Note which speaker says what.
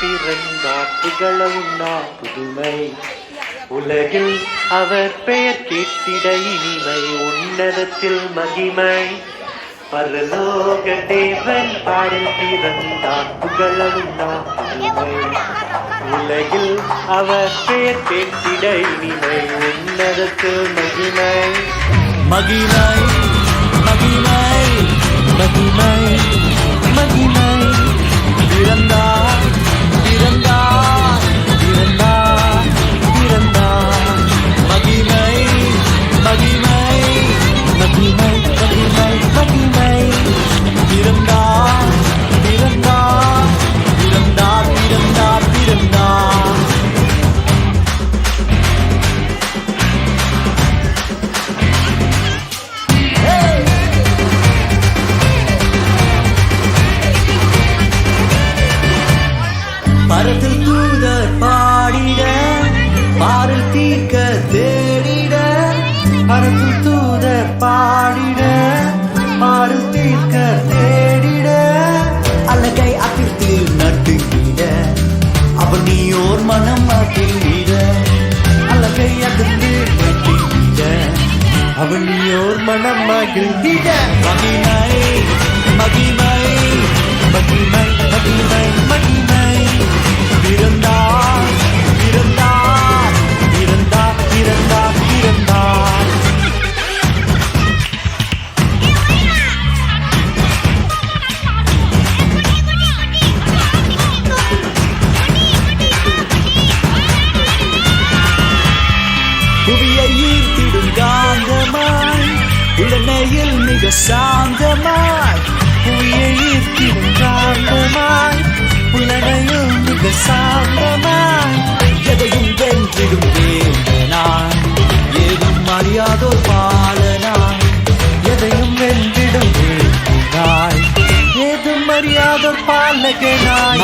Speaker 1: பிறந்தார் புகழவுண்ணா புதுமை உலகில் அவர் பெயர் கேட்டிட இனிமை உன்னதத்தில் மகிமை பரலோக தேவன் பாடல் பிறந்தார் புகழவுண்ணா புதுமை உலகில் அவர் பெயர் கேட்டிட இனிமை உன்னதத்தில் மகிமை
Speaker 2: மகிமை மகிமை மகிமை மகிமை பிறந்தார் பிறந்தார் பிறந்தார் பிறந்தார் மகிமை மகிமை மகிமை மகிமை மகிமை பிறந்தார் பிறந்தார் பிறந்தார் பிறந்தார் பிறந்தார் பரத்தில் தூதர் பாடிட பாரில் தீர்க்க தேடிட பரத்தில் தூதர் பாடிட பாரில் தீர்க்க தேடிட அழகை அப்பித்து நட்டுங்கிட அவள் நீயோர் மனம் மாட்டிட அழகை அதிர்ந்து நட்டுங்கிட அவள் நீயோர் மனம் மகிழ்ந்திட மகிமை மகிமை மகிமை மகிமை மகிமை பிறந்தார் பிறந்தார் பிறந்தார் பிறந்தார் பிறந்தார் புவியை ஈர்த்திடும் காந்தமாய் உடனேயில் மிக சாந்தமாய் புவியை ஈர்த்திடும் காந்தமாய் உலகையும் மிக சாந்தமாய் எதையும் வென்றிடும் வேந்தனாய் ஏதும் அறியாதோர் பாலனாய் எதையும் வென்றிடும் வேந்தனாய் ஏதும் அறியாதோர் பாலகனாய்